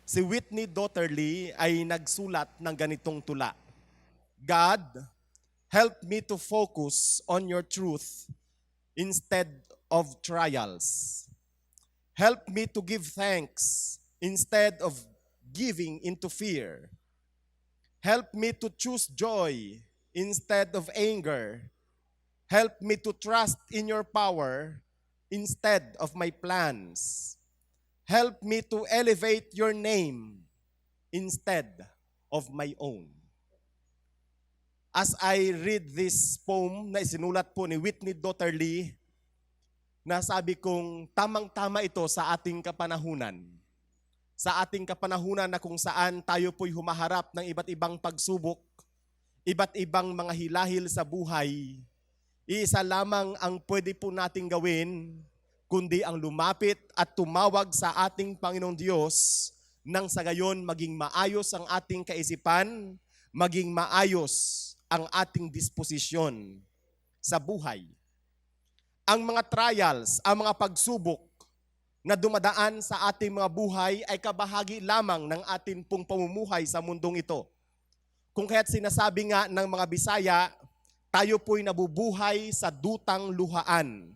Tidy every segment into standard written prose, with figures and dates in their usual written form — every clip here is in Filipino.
Si Whitney Dotterly ay nagsulat ng ganitong tula. God, help me to focus on your truth instead of trials. Help me to give thanks instead of giving into fear. Help me to choose joy instead of anger. Help me to trust in your power instead of my plans. Help me to elevate your name instead of my own. As I read this poem na isinulat po ni Whitney Dotterly, nasabi kong tamang-tama ito sa ating kapanahunan. Sa ating kapanahunan na kung saan tayo po'y humaharap ng iba't ibang pagsubok, iba't ibang mga hilahil sa buhay, iisa lamang ang pwede po nating gawin, kundi ang lumapit at tumawag sa ating Panginoong Diyos nang sa gayon maging maayos ang ating kaisipan, maging maayos ang ating disposisyon sa buhay. Ang mga trials, ang mga pagsubok na dumadaan sa ating mga buhay ay kabahagi lamang ng ating pong pamumuhay sa mundong ito. Kung kaya't sinasabi nga ng mga Bisaya, tayo po'y nabubuhay sa dutang luhaan.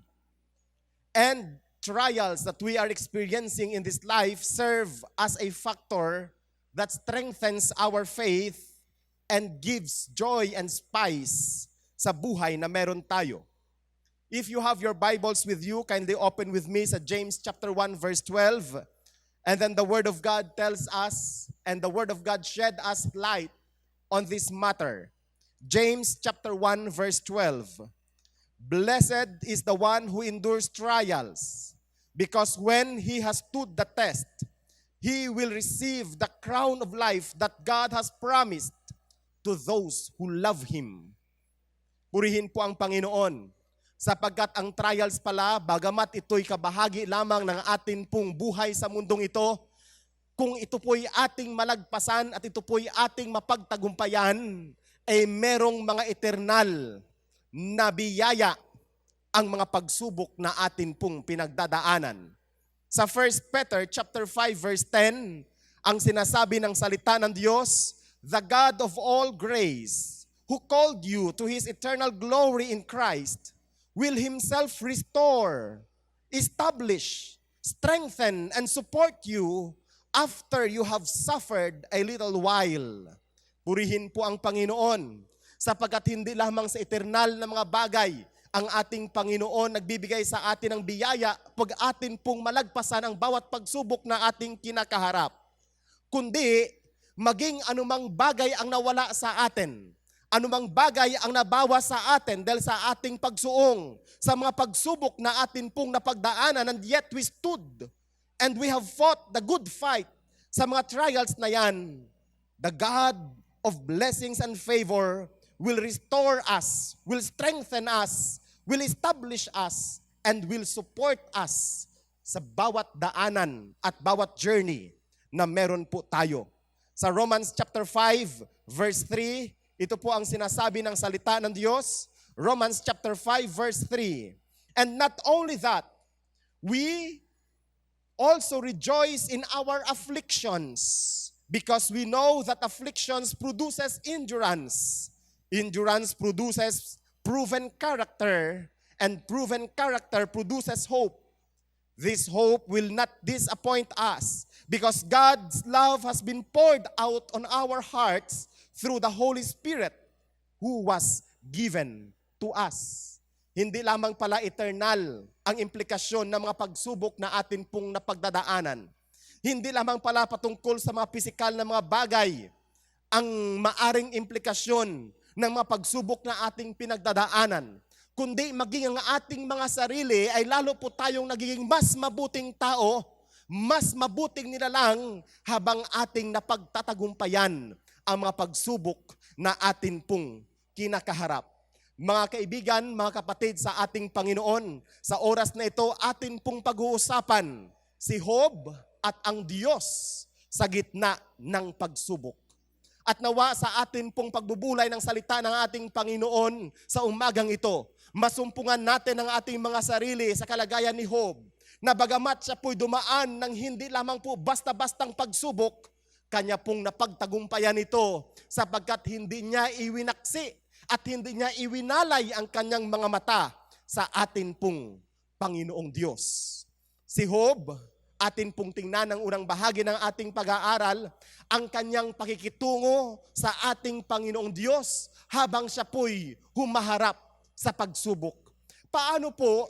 And trials that we are experiencing in this life serve as a factor that strengthens our faith and gives joy and spice sa buhay na meron tayo. If you have your Bibles with you, kindly open with me sa James chapter 1 verse 12. And then the Word of God tells us, and the Word of God shed us light on this matter. James chapter 1 verse 12. Blessed is the one who endures trials, because when he has stood the test, he will receive the crown of life that God has promised to those who love Him. Purihin po ang Panginoon, sapagkat ang trials pala, bagamat ito'y kabahagi lamang ng atin pong buhay sa mundong ito, kung ito po'y ating malagpasan at ito po'y ating mapagtagumpayan, ay merong mga eternal na biyaya ang mga pagsubok na atin pong pinagdadaanan. Sa 1 Peter chapter 5 verse 10, ang sinasabi ng salita ng Diyos, the God of all grace, who called you to His eternal glory in Christ, will Himself restore, establish, strengthen, and support you after you have suffered a little while. Purihin po ang Panginoon, sapagkat hindi lamang sa eternal na mga bagay ang ating Panginoon nagbibigay sa atin ng biyaya pag atin pong malagpasan ang bawat pagsubok na ating kinakaharap. Kundi maging anumang bagay ang nawala sa atin, anumang bagay ang nabawas sa atin dahil sa ating pagsuong, sa mga pagsubok na atin pong napagdaanan, and yet we stood and we have fought the good fight sa mga trials na yan. The God of blessings and favor will restore us, will strengthen us, will establish us, and will support us sa bawat daanan at bawat journey na meron po tayo. Sa Romans chapter 5, verse 3, ito po ang sinasabi ng salita ng Diyos. Romans chapter 5, verse 3. And not only that, we also rejoice in our afflictions, because we know that afflictions produces endurance. Endurance produces proven character, and proven character produces hope. This hope will not disappoint us, because God's love has been poured out on our hearts through the Holy Spirit who was given to us. Hindi lamang pala eternal ang implikasyon ng mga pagsubok na atin pong napagdadaanan. Hindi lamang pala patungkol sa mga pisikal na mga bagay ang maaring implikasyon ng mga pagsubok na ating pinagdadaanan, kundi maging ang ating mga sarili ay lalo po tayong nagiging mas mabuting tao, mas mabuting nilalang habang ating napagtatagumpayan ang mga pagsubok na atin pong kinakaharap. Mga kaibigan, mga kapatid sa ating Panginoon, sa oras na ito atin pong pag-uusapan si Job at ang Diyos sa gitna ng pagsubok. At nawa sa atin pong pagbubulay ng salita ng ating Panginoon sa umagang ito, masumpungan natin ang ating mga sarili sa kalagayan ni Job, na bagamat siya po'y dumaan ng hindi lamang po basta-bastang pagsubok, kanya pong napagtagumpayan ito sapagkat hindi niya iwinaksi at hindi niya iwinalay ang kanyang mga mata sa atin pong Panginoong Diyos. Si Job, atin pong tingnan ang unang bahagi ng ating pag-aaral, ang kanyang pakikitungo sa ating Panginoong Diyos habang siya po'y humaharap sa pagsubok. Paano po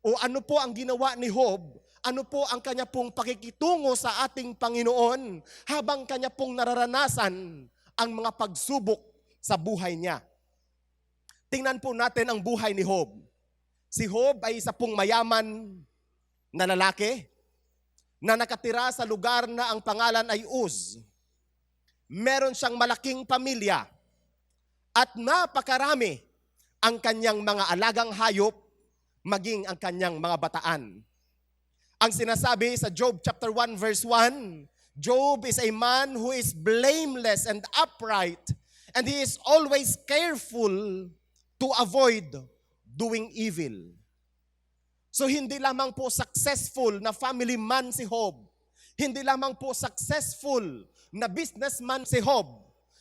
o ano po ang ginawa ni Job? Ano po ang kanya pong pakikitungo sa ating Panginoon habang kanya pong nararanasan ang mga pagsubok sa buhay niya? Tingnan po natin ang buhay ni Job. Si Job ay isa pong mayaman na lalaki na nakatira sa lugar na ang pangalan ay Uz. Meron siyang malaking pamilya at napakarami ang kanyang mga alagang hayop, maging ang kanyang mga bataan. Ang sinasabi sa Job chapter 1 verse 1, Job is a man who is blameless and upright, and he is always careful to avoid doing evil. So hindi lamang po successful na family man si Job, hindi lamang po successful na businessman si Job,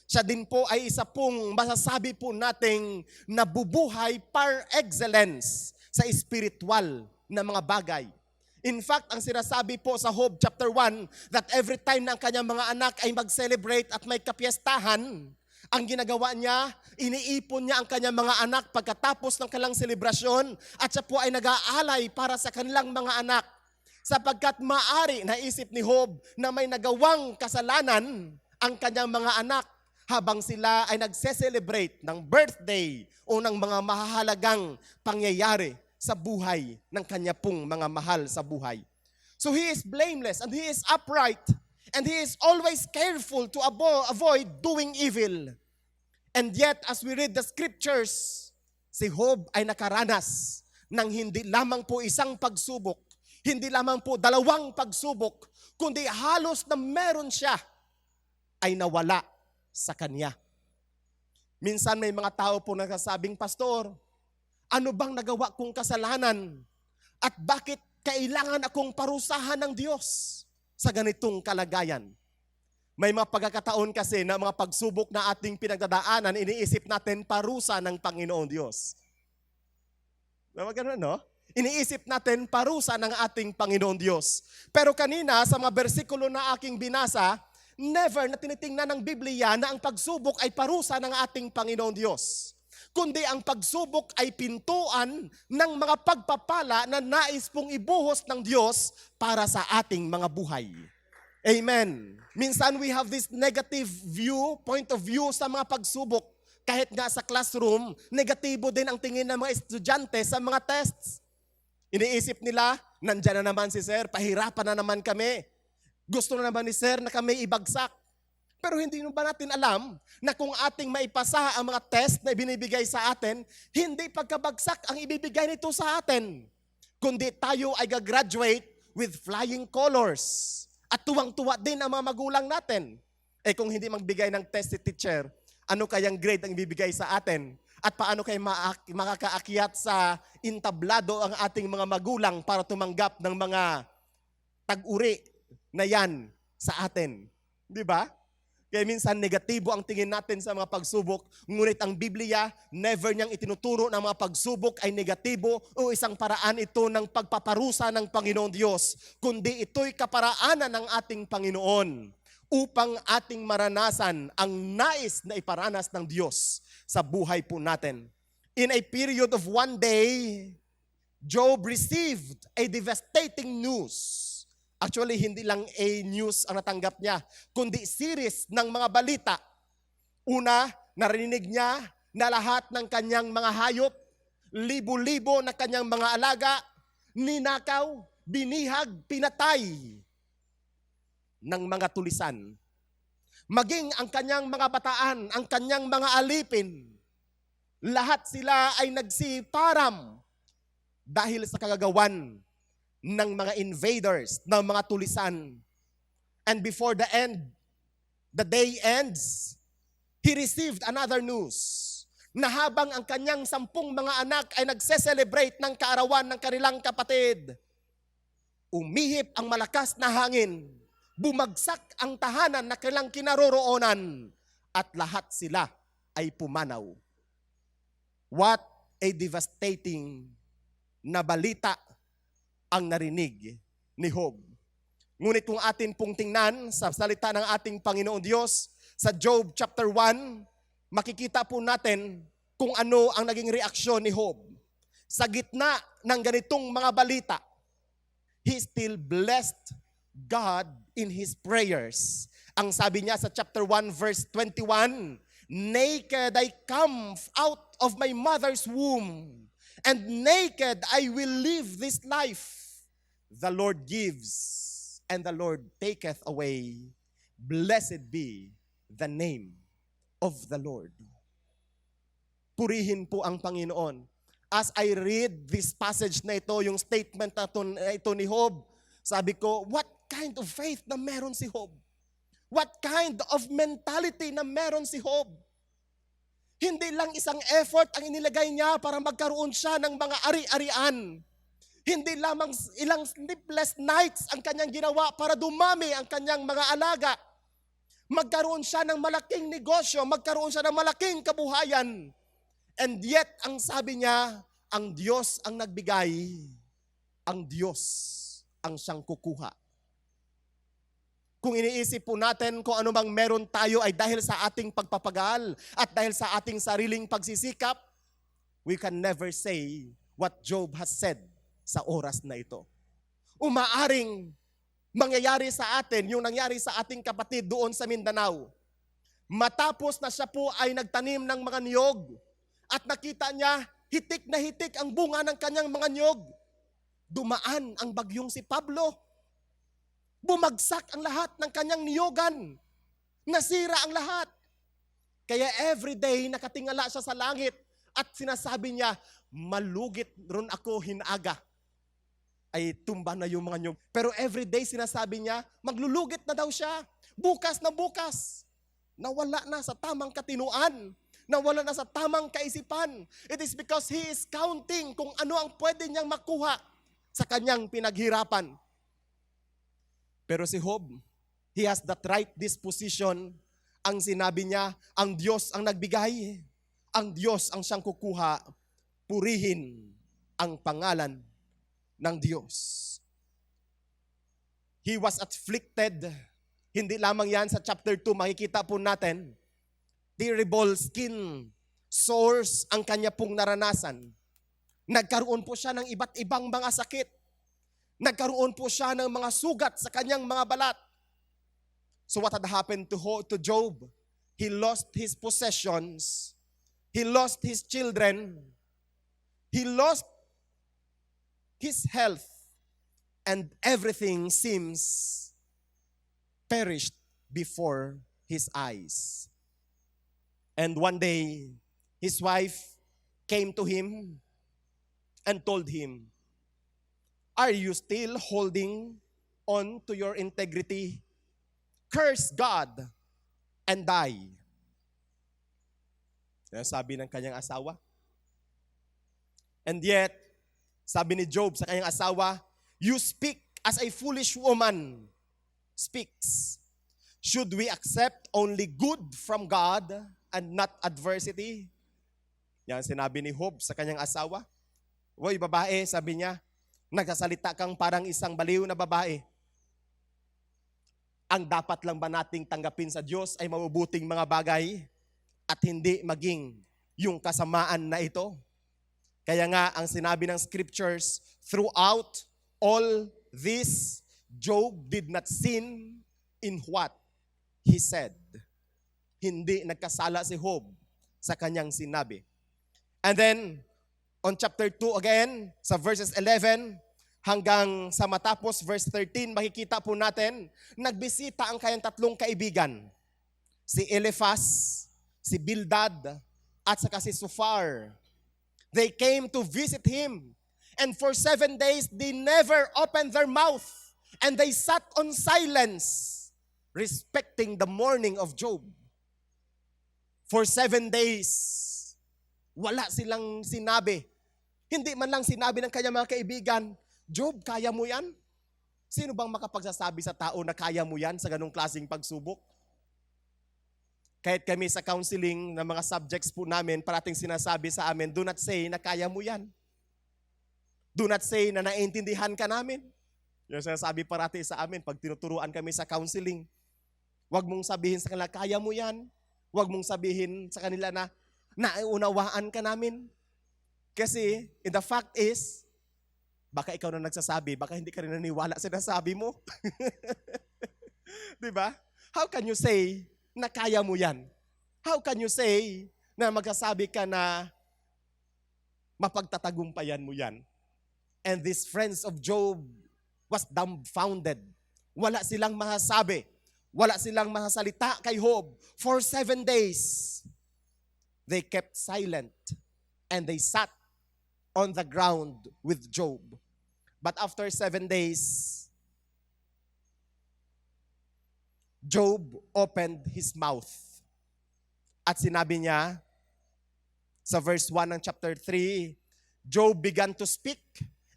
siya din po ay isa pong masasabi po nating nabubuhay par excellence sa spiritual na mga bagay. In fact, ang sinasabi po sa Job chapter 1 that every time na ang kanyang mga anak ay mag-celebrate at may kapiestahan, ang ginagawa niya, iniipon niya ang kanyang mga anak pagkatapos ng kanilang selebrasyon at siya po ay nag-aalay para sa kanilang mga anak. Sapagkat maari naisip ni Job na may nagawang kasalanan ang kanyang mga anak habang sila ay nagse-celebrate ng birthday o ng mga mahalagang pangyayari sa buhay ng kanya pong mga mahal sa buhay. So he is blameless and he is upright and he is always careful to avoid doing evil. And yet, as we read the scriptures, si Job ay nakaranas ng hindi lamang po isang pagsubok, hindi lamang po dalawang pagsubok, kundi halos na meron siya ay nawala sa kanya. Minsan may mga tao po nagsasabing, Pastor, ano bang nagawa kong kasalanan? At bakit kailangan akong parusahan ng Diyos sa ganitong kalagayan? May mga pagkakataon kasi na mga pagsubok na ating pinagdadaanan, iniisip natin parusa ng Panginoong Diyos. Ganun, no? Iniisip natin parusa ng ating Panginoong Diyos. Pero kanina sa mga bersikulo na aking binasa, never na tinitingnan ng Biblia na ang pagsubok ay parusa ng ating Panginoong Diyos. Kundi ang pagsubok ay pintuan ng mga pagpapala na nais pong ibuhos ng Diyos para sa ating mga buhay. Amen. Minsan we have this negative point of view sa mga pagsubok. Kahit nga sa classroom, negatibo din ang tingin ng mga estudyante sa mga tests. Iniisip nila, nandyan na naman si Sir, pahirapan na naman kami. Gusto na naman ni Sir na kami ibagsak. Pero hindi ba natin alam na kung ating maipasa ang mga test na ibinibigay sa atin, hindi pagkabagsak ang ibibigay nito sa atin. Kundi tayo ay gagraduate with flying colors. At tuwang-tuwa din ang mga magulang natin. Eh kung hindi magbigay ng test si teacher, ano kayang grade ang ibibigay sa atin? At paano kayo makakaakyat sa intablado ang ating mga magulang para tumanggap ng mga tag-uri na yan sa atin? Di ba? Kaya minsan negatibo ang tingin natin sa mga pagsubok, ngunit ang Biblia, never niyang itinuturo na mga pagsubok ay negatibo o isang paraan ito ng pagpaparusa ng Panginoong Diyos, kundi ito'y kaparaanan ng ating Panginoon upang ating maranasan ang nais na iparanas ng Diyos sa buhay po natin. In a period of one day, Job received a devastating news. Actually, hindi lang a news ang natanggap niya, kundi series ng mga balita. Una, narinig niya na lahat ng kanyang mga hayop, libo-libo na kanyang mga alaga, ninakaw, binihag, pinatay ng mga tulisan. Maging ang kanyang mga bataan, ang kanyang mga alipin, lahat sila ay nagsiparam dahil sa kagagawan ng mga invaders, ng mga tulisan. And before the day ends, he received another news na habang ang kanyang 10 mga anak ay nagse-celebrate ng kaarawan ng kanilang kapatid, Umihip ang malakas na hangin. Bumagsak ang tahanan na kailang kinaroroonan. At lahat sila ay pumanaw. What a devastating na balita ang narinig ni Job. Ngunit kung atin pong tingnan sa salita ng ating Panginoon Diyos, sa Job chapter 1, makikita po natin kung ano ang naging reaksyon ni Job. Sa gitna ng ganitong mga balita, he still blessed God in his prayers. Ang sabi niya sa chapter 1 verse 21, naked I come out of my mother's womb, and naked I will live this life. The Lord gives, and the Lord taketh away. Blessed be the name of the Lord. Purihin po ang Panginoon. As I read this passage na ito, yung statement na ito ni Job, sabi ko, what kind of faith na meron si Job? What kind of mentality na meron si Job? Hindi lang isang effort ang inilagay niya para magkaroon siya ng mga ari-arian. Hindi lamang ilang sleepless nights ang kanyang ginawa para dumami ang kanyang mga alaga. Magkaroon siya ng malaking negosyo, magkaroon siya ng malaking kabuhayan. And yet, ang sabi niya, ang Diyos ang nagbigay, ang Diyos ang siyang kukuha. Kung iniisip po natin kung ano bang meron tayo ay dahil sa ating pagpapagal at dahil sa ating sariling pagsisikap, we can never say what Job has said sa oras na ito. Umaaring mangyayari sa atin yung nangyari sa ating kapatid doon sa Mindanao. Matapos na siya po ay nagtanim ng mga niyog at nakita niya hitik na hitik ang bunga ng kanyang mga niyog. Dumaan ang bagyong si Pablo. Bumagsak ang lahat ng kanyang niyogan. Nasira ang lahat. Kaya everyday nakatingala siya sa langit at sinasabi niya, malugit ron ako hinaga. Ay tumba na yung mga niyog. Pero everyday sinasabi niya, maglulugit na daw siya. Bukas na bukas. Nawala na sa tamang katinuan. Nawala na sa tamang kaisipan. It is because he is counting kung ano ang pwede niyang makuha sa kanyang pinaghirapan. Pero si Job, he has that right disposition. Ang sinabi niya, ang Diyos ang nagbigay. Ang Diyos ang siyang kukuha. Purihin ang pangalan ng Diyos. He was afflicted. Hindi lamang yan sa chapter 2, makikita po natin. Terrible skin sores ang kanya pong naranasan. Nagkaroon po siya ng iba't ibang mga sakit. Nagkaroon po siya ng mga sugat sa kanyang mga balat. So what had happened to Job? He lost his possessions. He lost his children. He lost his health. And everything seems perished before his eyes. And one day, his wife came to him and told him, are you still holding on to your integrity? Curse God and die. Yan sabi ng kanyang asawa. And yet, sabi ni Job sa kanyang asawa, you speak as a foolish woman speaks. Should we accept only good from God and not adversity? Yan sinabi ni Job sa kanyang asawa. Woy, babae, sabi niya, nagsasalita kang parang isang baliw na babae. Ang dapat lang ba nating tanggapin sa Diyos ay mabubuting mga bagay at hindi maging yung kasamaan na ito? Kaya nga, ang sinabi ng scriptures, throughout all this, Job did not sin in what he said. Hindi nagkasala si Job sa kanyang sinabi. And then, on chapter 2 again, sa verses 11 hanggang sa matapos verse 13, makikita po natin, nagbisita ang kanyang tatlong kaibigan. Si Eliphaz, si Bildad, at saka si Zophar. They came to visit him. And for 7 days, they never opened their mouth. And they sat on silence, respecting the mourning of Job. For 7 days, wala silang sinabi. Hindi man lang sinabi ng kanyang mga kaibigan, Job, kaya mo yan? Sino bang makapagsasabi sa tao na kaya mo yan sa ganong klaseng pagsubok? Kahit kami sa counseling ng mga subjects po namin, parating sinasabi sa amin, do not say na kaya mo yan. Do not say na naiintindihan ka namin. Yung sinasabi parati sa amin pag tinuturuan kami sa counseling. Huwag mong sabihin sa kanila, kaya mo yan. Huwag mong sabihin sa kanila na naiunawaan ka namin. Kasi the fact is, baka ikaw na nagsasabi, baka hindi ka rin naniwala sa nasabi mo. Diba? How can you say na kaya mo yan? How can you say na magsasabi ka na mapagtatagumpayan mo yan? And these friends of Job was dumbfounded. Wala silang masasabi. Wala silang masasalita kay Job. For 7 days, they kept silent and they sat on the ground with Job. But after 7 days, Job opened his mouth. At sinabi niya sa verse 1 ng chapter 3, Job began to speak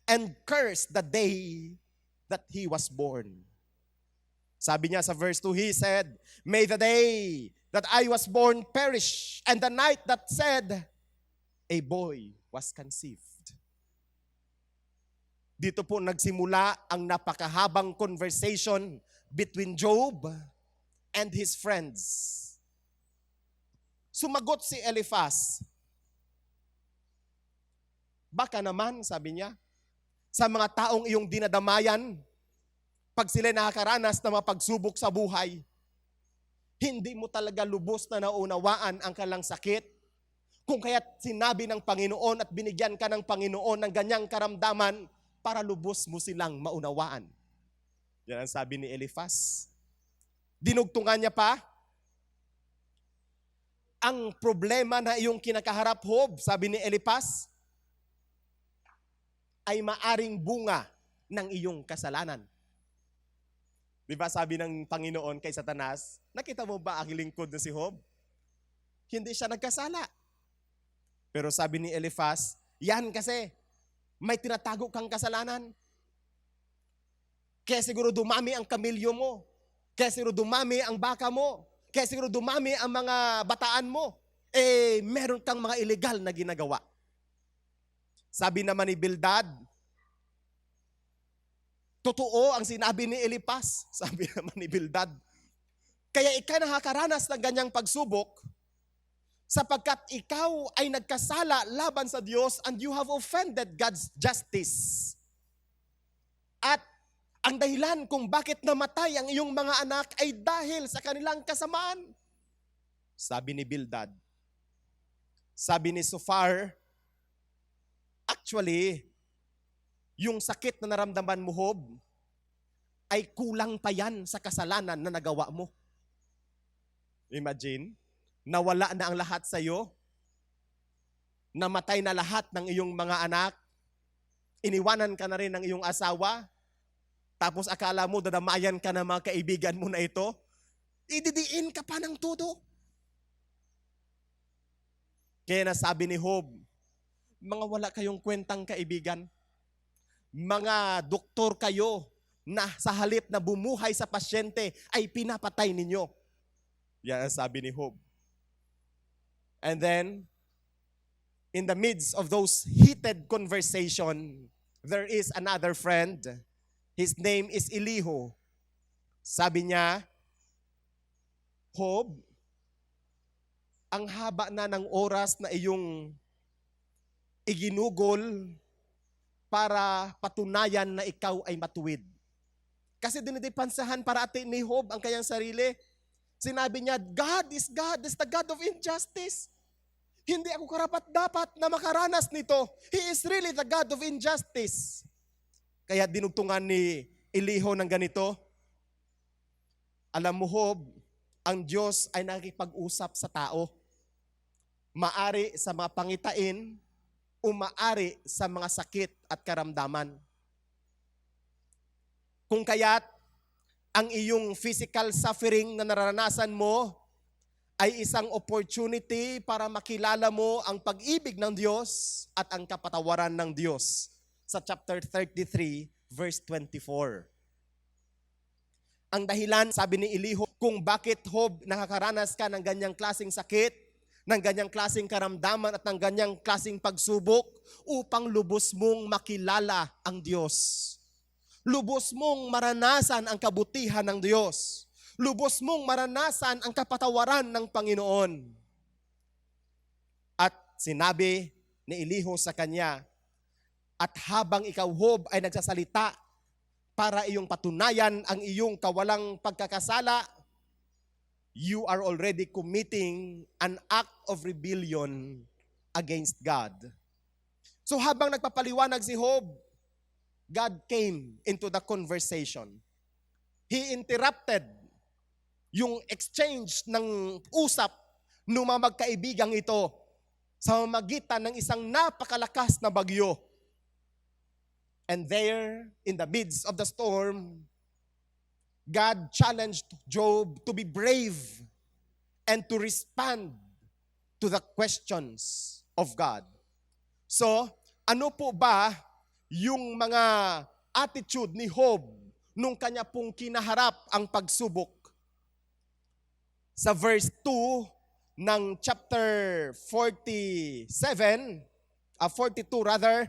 and curse the day that he was born. Sabi niya sa verse 2, he said, may the day that I was born perish, and the night that said, a boy was conceived. Dito po nagsimula ang napakahabang conversation between Job and his friends. Sumagot si Eliphaz. Baka naman, sabi niya, sa mga taong iyong dinadamayan, pag sila nakakaranas ng mga pagsubok sa buhay, hindi mo talaga lubos na naunawaan ang kalang sakit. Kung kaya't sinabi ng Panginoon at binigyan ka ng Panginoon ng ganyang karamdaman para lubos mo silang maunawaan. Yan ang sabi ni Eliphaz. Dinugtungan niya pa, ang problema na iyong kinakaharap, Job, sabi ni Eliphaz, ay maaring bunga ng iyong kasalanan. Di ba sabi ng Panginoon kay Satanas, nakita mo ba ang lingkod na si Job? Hindi siya nagkasala. Pero sabi ni Eliphaz, yan kasi, may tinatago kang kasalanan. Kaya siguro dumami ang kamilyo mo. Kaya siguro dumami ang baka mo. Kaya siguro dumami ang mga bataan mo. Meron kang mga illegal na ginagawa. Sabi naman ni Bildad, totoo ang sinabi ni Eliphaz. Sabi naman ni Bildad, kaya ikaw nakakaranas ng ganyang pagsubok sapagkat ikaw ay nagkasala laban sa Diyos and you have offended God's justice. At ang dahilan kung bakit namatay ang iyong mga anak ay dahil sa kanilang kasamaan. Sabi ni Bildad. Sabi ni Zophar, actually, yung sakit na naramdaman mo, Job, ay kulang pa yan sa kasalanan na nagawa mo. Imagine, nawala na ang lahat sa iyo, namatay na lahat ng iyong mga anak, iniwanan ka na rin ng iyong asawa, tapos akala mo dadamayan ka ng mga kaibigan mo na ito, ididiin ka pa ng todo. Kaya nasabi ni Job, mga wala kayong kwentang kaibigan, mga doktor kayo na sa halip na bumuhay sa pasyente ay pinapatay ninyo. Yan ang sabi ni Job. And then, in the midst of those heated conversation, there is another friend. His name is Elihu. Sabi niya, Job, ang haba na ng oras na iyong iginugol para patunayan na ikaw ay matuwid. Kasi dinidepansahan para atin ni Job ang kanyang sarili. Sinabi niya, God is the God of injustice. Hindi ako karapat-dapat na makaranas nito. He is really the God of injustice. Kaya dinugtungan ni Elihu ng ganito, alam mo, Job, ang Diyos ay nakikipag-usap sa tao. Maari sa mga pangitain, umaari sa mga sakit at karamdaman. Kung kaya't ang iyong physical suffering na nararanasan mo ay isang opportunity para makilala mo ang pag-ibig ng Diyos at ang kapatawaran ng Diyos. Sa chapter 33, verse 24. Ang dahilan, sabi ni Elihu, kung bakit Job nakakaranas ka ng ganyang klaseng sakit, ng ganyang klaseng karamdaman at ng ganyang klaseng pagsubok, upang lubos mong makilala ang Diyos. Lubos mong maranasan ang kabutihan ng Diyos. Lubos mong maranasan ang kapatawaran ng Panginoon. At sinabi ni Elihu sa kanya, at habang ikaw, Job, ay nagsasalita para iyong patunayan ang iyong kawalang pagkakasala, you are already committing an act of rebellion against God. So habang nagpapaliwanag si Job, God came into the conversation. He interrupted yung exchange ng usap ng mga magkaibigang ito sa magitan ng isang napakalakas na bagyo. And there, in the midst of the storm, God challenged Job to be brave and to respond to the questions of God. So, ano po ba yung mga attitude ni Job nung kanya pong kinaharap ang pagsubok? Sa verse 2 ng chapter 42 rather,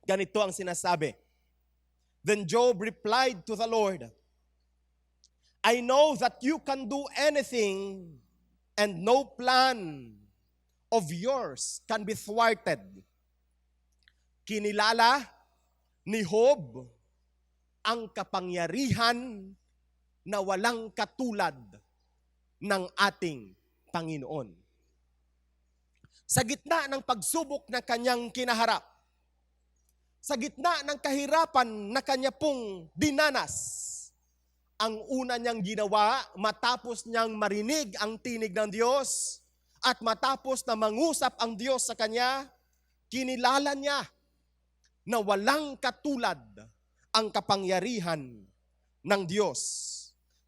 ganito ang sinasabi. Then Job replied to the Lord, I know that you can do anything and no plan of yours can be thwarted. Kinilala ni Job ang kapangyarihan na walang katulad ng ating Panginoon. Sa gitna ng pagsubok na kanyang kinaharap, sa gitna ng kahirapan na kanya pong dinanas, ang una niyang ginawa matapos niyang marinig ang tinig ng Diyos at matapos na mangusap ang Diyos sa kanya, kinilala niya na walang katulad ang kapangyarihan ng Diyos.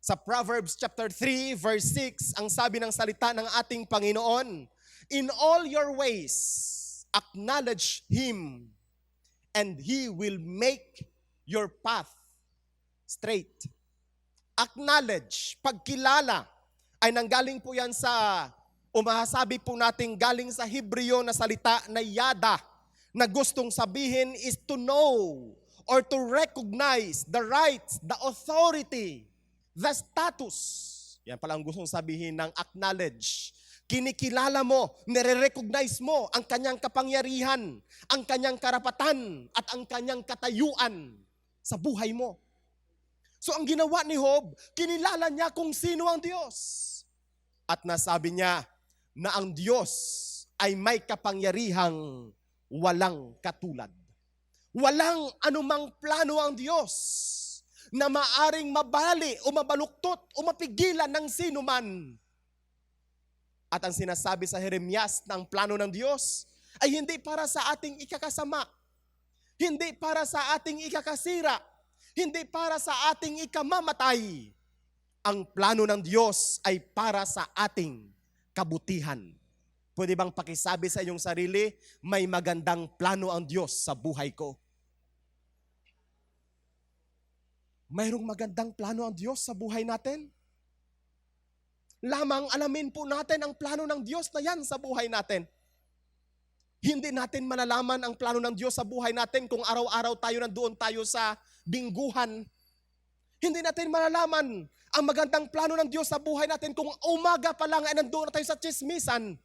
Sa Proverbs chapter 3 verse 6, ang sabi ng salita ng ating Panginoon, in all your ways, acknowledge Him, and He will make your path straight. Acknowledge, pagkilala, ay nanggaling po yan sa, umasabi po natin galing sa Hebreo na salita na yada, na gustong sabihin is to know or to recognize the rights, the authority, the status. Yan pala ang gustong sabihin ng acknowledge. Kinikilala mo, nire-recognize mo ang kanyang kapangyarihan, ang kanyang karapatan, at ang kanyang katayuan sa buhay mo. So ang ginawa ni Job, kinilala niya kung sino ang Diyos. At nasabi niya na ang Diyos ay may kapangyarihang walang katulad. Walang anumang plano ang Diyos na maaring mabali o mabaluktot o mapigilan ng sino man. At ang sinasabi sa Jeremias ng plano ng Diyos ay hindi para sa ating ikakasama, hindi para sa ating ikakasira, hindi para sa ating ikamamatay. Ang plano ng Diyos ay para sa ating kabutihan. Pwede bang pakisabi sa iyong sarili, may magandang plano ang Diyos sa buhay ko? Mayroong magandang plano ang Diyos sa buhay natin? Lamang alamin po natin ang plano ng Diyos na yan sa buhay natin. Hindi natin malalaman ang plano ng Diyos sa buhay natin kung araw-araw tayo nandoon tayo sa bingguhan. Hindi natin malalaman ang magandang plano ng Diyos sa buhay natin kung umaga pa lang ay nandoon na tayo sa tsismisan.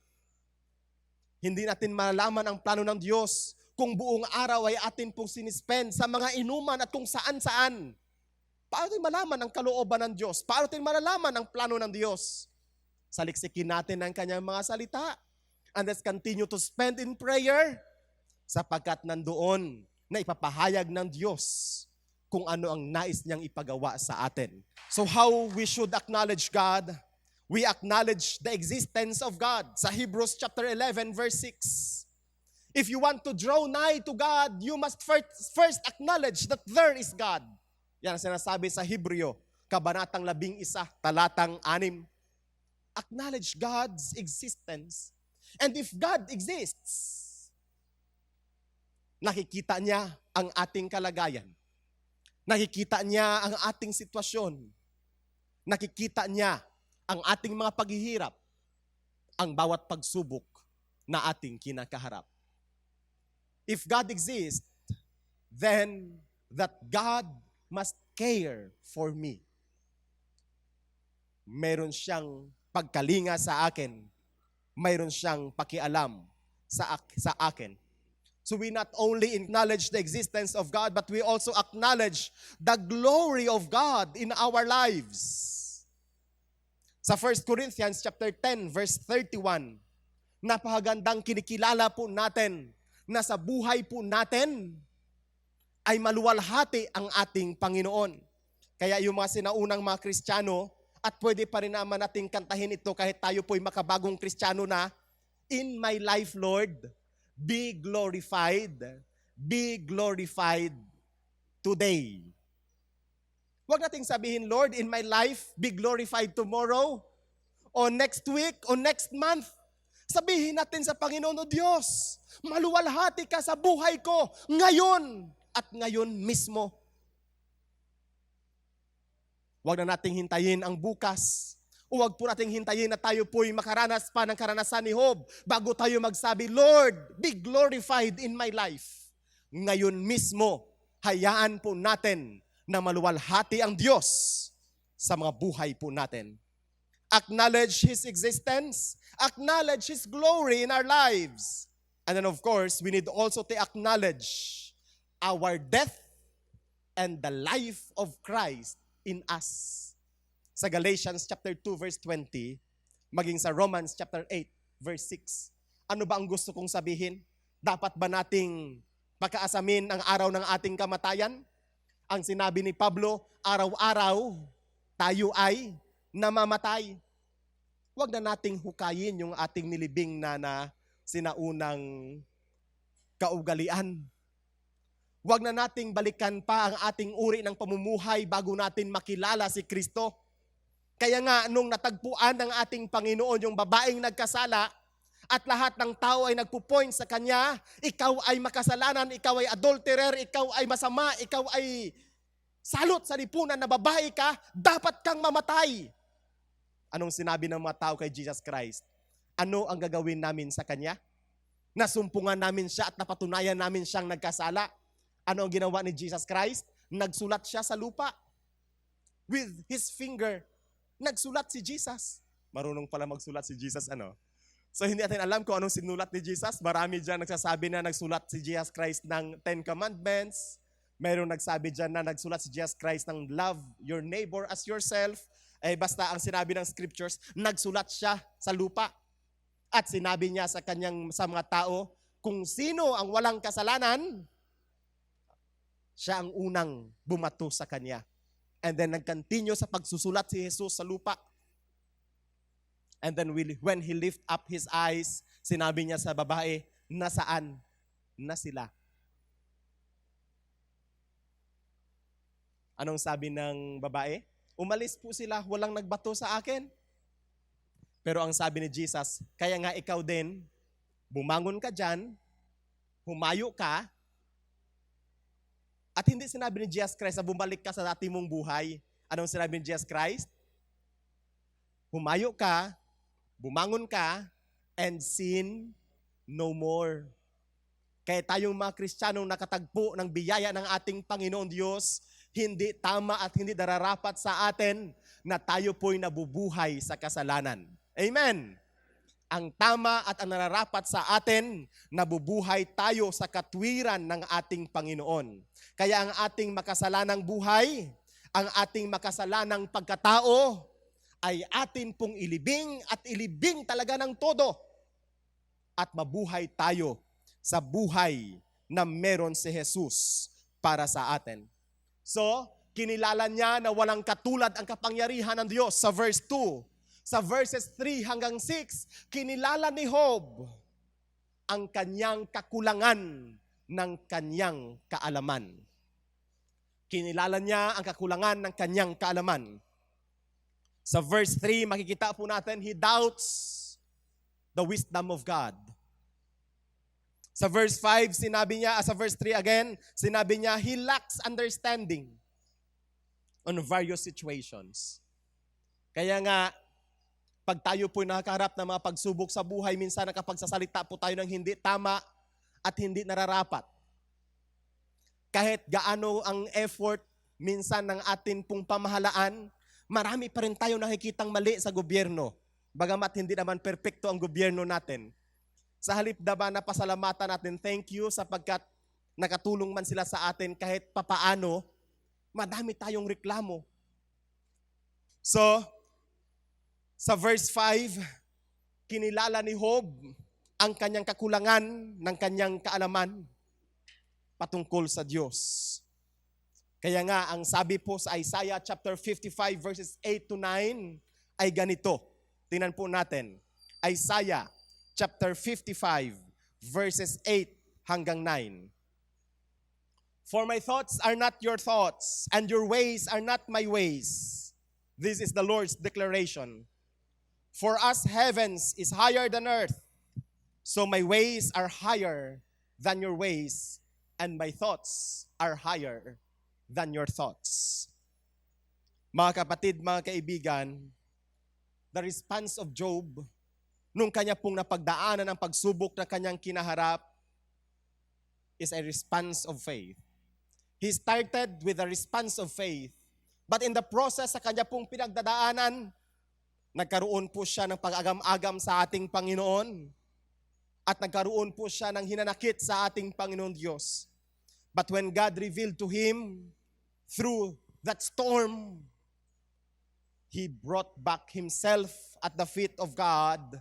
Hindi natin malalaman ang plano ng Diyos kung buong araw ay atin pong sinispend sa mga inuman at kung saan-saan. Paano tayo malaman ang kalooban ng Diyos? Paano tayo malalaman ang plano ng Diyos? Saliksikin natin ang kanyang mga salita. And let's continue to spend in prayer sapagkat nandoon na ipapahayag ng Diyos kung ano ang nais niyang ipagawa sa atin. So how we should acknowledge God? We acknowledge the existence of God. Sa Hebrews chapter 11 verse 6. If you want to draw nigh to God, you must first acknowledge that there is God. Yan ang sinasabi sa Hebreo, kabanatang 11, talatang 6. Acknowledge God's existence. And if God exists, nakikita niya ang ating kalagayan. Nakikita niya ang ating sitwasyon. nakikita niya ang ating mga paghihirap, ang bawat pagsubok na ating kinakaharap. If God exists, then that God must care for me. Meron siyang pagkalinga sa akin. Mayroon siyang pakialam sa akin. So we not only acknowledge the existence of God, but we also acknowledge the glory of God in our lives. Sa 1 Corinthians chapter 10, verse 31, napakagandang kinikilala po natin na sa buhay po natin ay maluwalhati ang ating Panginoon. Kaya yung mga sinaunang mga Kristiyano, at pwede pa rin naman nating kantahin ito kahit tayo po'y makabagong Kristiyano na, in my life, Lord, be glorified today. Huwag nating sabihin, Lord, in my life, be glorified tomorrow, o next week, o next month. Sabihin natin sa Panginoon, o Diyos, maluwalhati ka sa buhay ko ngayon at ngayon mismo. Huwag na nating hintayin ang bukas. Huwag po nating hintayin na tayo po'y makaranas pa ng karanasan ni Job bago tayo magsabi, Lord, be glorified in my life. Ngayon mismo, hayaan po natin na maluwalhati ang Diyos sa mga buhay po natin. Acknowledge His existence, acknowledge His glory in our lives. And then of course, we need also to acknowledge our death and the life of Christ in us. Sa Galatians chapter 2 verse 20, maging sa Romans chapter 8 verse 6. Ano ba ang gusto kong sabihin? Dapat ba nating pakaasamin ang araw ng ating kamatayan? Ang sinabi ni Pablo, araw-araw tayo ay namamatay. Huwag na nating hukayin yung ating nilibing na sinaunang kaugalian. Huwag na nating balikan pa ang ating uri ng pamumuhay bago natin makilala si Kristo. Kaya nga, nung natagpuan ng ating Panginoon yung babaeng nagkasala at lahat ng tao ay nagpo-point sa kanya, ikaw ay makasalanan, ikaw ay adulterer, ikaw ay masama, ikaw ay salot sa lipunan na babae ka, dapat kang mamatay. Anong sinabi ng mga tao kay Jesus Christ? Ano ang gagawin namin sa kanya? Nasumpungan namin siya at napatunayan namin siyang nagkasala. Ano ang ginawa ni Jesus Christ? Nagsulat siya sa lupa. With His finger, nagsulat si Jesus. Marunong pala magsulat si Jesus, ano? So hindi natin alam kung anong sinulat ni Jesus. Marami dyan nagsasabi na nagsulat si Jesus Christ ng 10 Commandments. Mayroong nagsabi dyan na nagsulat si Jesus Christ ng love your neighbor as yourself. Basta ang sinabi ng scriptures, nagsulat siya sa lupa. At sinabi niya sa mga tao, kung sino ang walang kasalanan, siya ang unang bumato sa kanya. And then nag-continue sa pagsusulat si Jesus sa lupa. And then when He lift up His eyes, sinabi niya sa babae, nasaan na sila? Anong sabi ng babae? Umalis po sila, walang nagbato sa akin. Pero ang sabi ni Jesus, kaya nga ikaw din, bumangon ka dyan, humayo ka, at hindi sinabi ni Jesus Christ na bumalik ka sa dati mong buhay. Anong sinabi ni Jesus Christ? Humayo ka, bumangon ka, and sin no more. Kaya tayong mga Kristiyanong nakatagpo ng biyaya ng ating Panginoon Diyos, hindi tama at hindi dararapat sa atin na tayo po'y nabubuhay sa kasalanan. Amen. Ang tama at ang nararapat sa atin, nabubuhay tayo sa katwiran ng ating Panginoon. Kaya ang ating makasalanang buhay, ang ating makasalanang pagkatao, ay atin pong ilibing at ilibing talaga ng todo. At mabuhay tayo sa buhay na meron si Jesus para sa atin. So, kinilala niya na walang katulad ang kapangyarihan ng Diyos sa verse 2. Sa verses 3 hanggang 6, kinilala ni Job ang kanyang kakulangan ng kanyang kaalaman. Kinilala niya ang kakulangan ng kanyang kaalaman. Sa verse 3, makikita po natin, he doubts the wisdom of God. Sa verse 5, sa verse 3 again, sinabi niya, he lacks understanding on various situations. Kaya nga, pag tayo po'y nakaharap ng mga pagsubok sa buhay, minsan nakapagsasalita po tayo ng hindi tama at hindi nararapat. Kahit gaano ang effort minsan ng atin pong pamahalaan, marami pa rin tayo nakikitang mali sa gobyerno. Bagamat hindi naman perpekto ang gobyerno natin. Sa halip na na pasalamatan natin, thank you sapagkat nakatulong man sila sa atin kahit papaano, madami tayong reklamo. So, sa verse 5, kinilala ni Job ang kanyang kakulangan ng kanyang kaalaman patungkol sa Diyos. Kaya nga, ang sabi po sa Isaiah chapter 55 verses 8 to 9 ay ganito. Tingnan po natin. Isaiah chapter 55 verses 8 hanggang 9. For my thoughts are not your thoughts, and your ways are not my ways. This is the Lord's declaration. For as heavens is higher than earth, so my ways are higher than your ways, and my thoughts are higher than your thoughts. Mga kapatid, mga kaibigan, the response of Job, nung kanya pong napagdaanan ng pagsubok na kanyang kinaharap, is a response of faith. He started with a response of faith, but in the process sa kanya pong pinagdadaanan, nagkaroon po siya ng pag-agam-agam sa ating Panginoon at nagkaroon po siya ng hinanakit sa ating Panginoon Diyos. But when God revealed to him through that storm, he brought back himself at the feet of God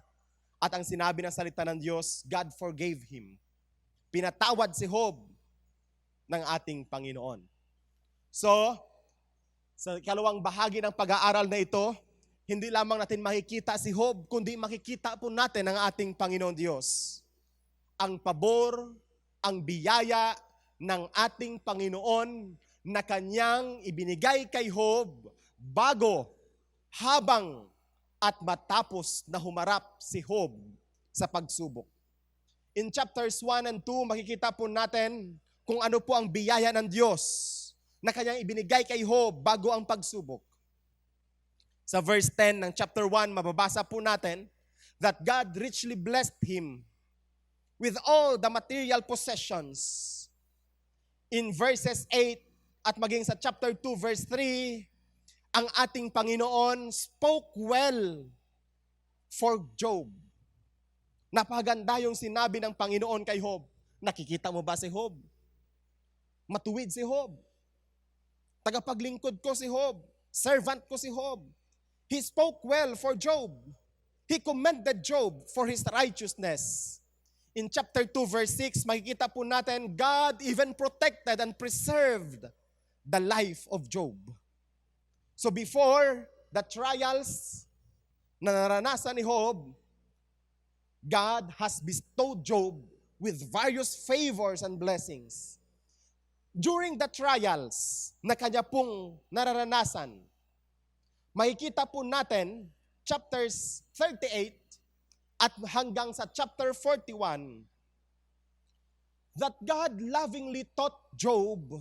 at ang sinabi ng salita ng Diyos, God forgave him. Pinatawad si Job ng ating Panginoon. So, sa ikalawang bahagi ng pag-aaral na ito, hindi lamang natin makikita si Job, kundi makikita po natin ang ating Panginoon Diyos. Ang pabor, ang biyaya ng ating Panginoon na kanyang ibinigay kay Job bago, habang, at matapos na humarap si Job sa pagsubok. In chapters 1 and 2, makikita po natin kung ano po ang biyaya ng Diyos na kanyang ibinigay kay Job bago ang pagsubok. Sa verse 10 ng chapter 1, mababasa po natin that God richly blessed him with all the material possessions. In verses 8 at maging sa chapter 2, verse 3, ang ating Panginoon spoke well for Job. Napaganda yung sinabi ng Panginoon kay Job. Nakikita mo ba si Job? Matuwid si Job. Tagapaglingkod ko si Job. Servant ko si Job. He spoke well for Job. He commended Job for his righteousness. In chapter 2, verse 6, makikita po natin, God even protected and preserved the life of Job. So before the trials na naranasan ni Job, God has bestowed Job with various favors and blessings. During the trials na kanya pong nararanasan, makikita po natin chapters 38 at hanggang sa chapter 41 that God lovingly taught Job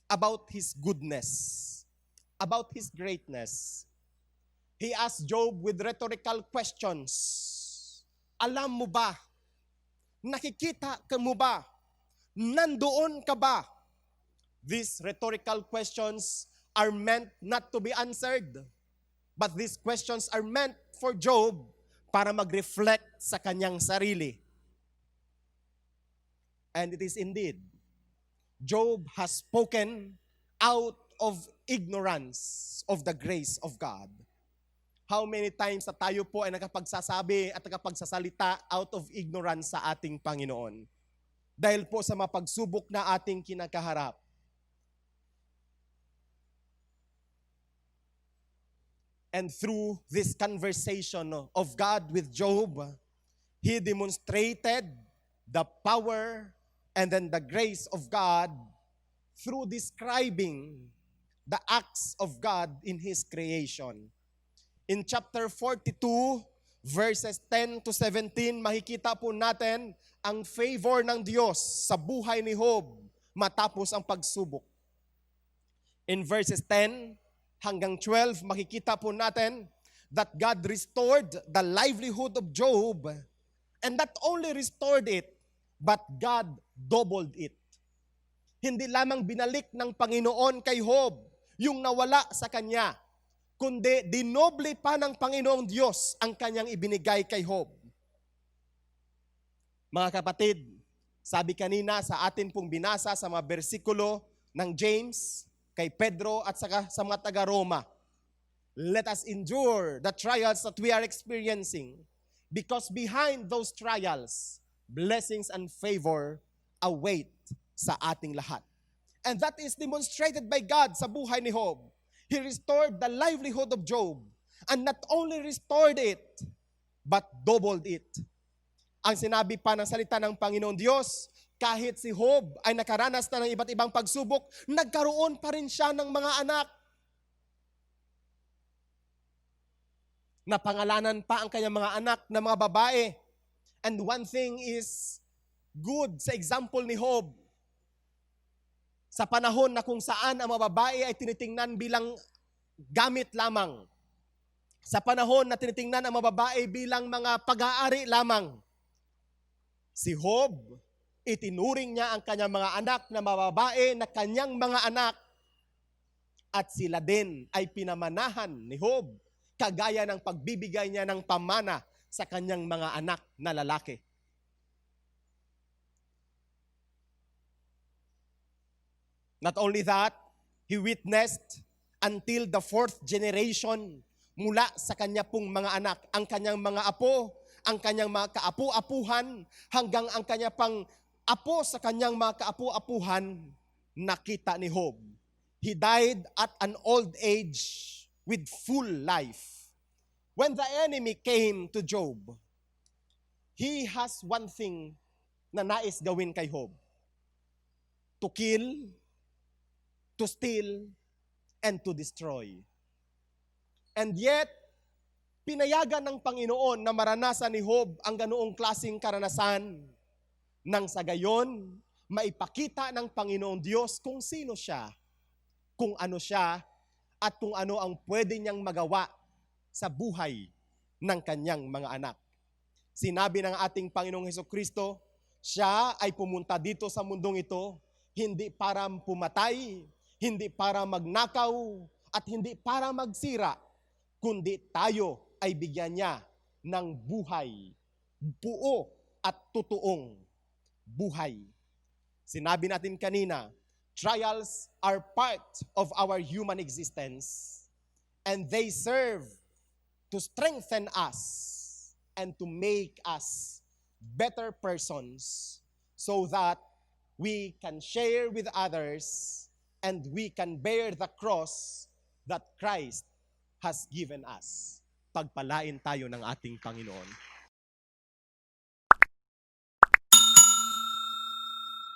about his goodness, about his greatness. He asked Job with rhetorical questions. Alam mo ba? Nakikita ka mo ba? Nandoon ka ba? These rhetorical questions are meant not to be answered, but these questions are meant for Job para mag-reflect sa kanyang sarili. And it is indeed, Job has spoken out of ignorance of the grace of God. How many times na tayo po ay nakapagsasabi at nakapagsasalita out of ignorance sa ating Panginoon? Dahil po sa mapagsubok na ating kinakaharap. And through this conversation of God with Job, he demonstrated the power and then the grace of God through describing the acts of God in His creation. In chapter 42, verses 10 to 17, makikita po natin ang favor ng Diyos sa buhay ni Job matapos ang pagsubok. In verses 10, hanggang 12, makikita po natin that God restored the livelihood of Job, and not only restored it, but God doubled it. Hindi lamang binalik ng Panginoon kay Job yung nawala sa kanya, kundi dinoble pa ng Panginoong Diyos ang kanyang ibinigay kay Job. Mga kapatid, sabi kanina sa atin pong binasa sa mga bersikulo ng James, kay Pedro at saka sa mga taga-Roma, let us endure the trials that we are experiencing, because behind those trials, blessings and favor await sa ating lahat. And that is demonstrated by God sa buhay ni Job. He restored the livelihood of Job, and not only restored it, but doubled it. Ang sinabi pa ng salita ng Panginoon Diyos, kahit si Job ay nakaranas na ng iba't ibang pagsubok, nagkaroon pa rin siya ng mga anak. Napangalanan pa ang kanyang mga anak na mga babae. And one thing is good sa example ni Job. Sa panahon na kung saan ang mga babae ay tinitingnan bilang gamit lamang. Sa panahon na tinitingnan ang mga babae bilang mga pag-aari lamang. Si Job, itinuring niya ang kanyang mga anak na mga babae na kanyang mga anak. At sila din ay pinamanahan ni Job, kagaya ng pagbibigay niya ng pamana sa kanyang mga anak na lalaki. Not only that, he witnessed until the 4th generation mula sa kanya pong mga anak, ang kanyang mga apo, ang kanyang mga kaapu-apuhan, hanggang ang kanya pang apo sa kanyang mga kaapu-apuhan, nakita ni Job. He died at an old age with full life. When the enemy came to Job, he has one thing na nais gawin kay Job: to kill, to steal, and to destroy. And yet, pinayagan ng Panginoon na maranasan ni Job ang ganoong klaseng karanasan, nang sa gayon, maipakita ng Panginoong Diyos kung sino siya, kung ano siya, at kung ano ang pwede niyang magawa sa buhay ng kanyang mga anak. Sinabi ng ating Panginoong Hesukristo, siya ay pumunta dito sa mundong ito hindi para pumatay, hindi para magnakaw, at hindi para magsira, kundi tayo ay bigyan niya ng buhay, buo at totoong buhay. Sinabi natin kanina, trials are part of our human existence, and they serve to strengthen us and to make us better persons, so that we can share with others and we can bear the cross that Christ has given us. Pagpalain tayo ng ating Panginoon.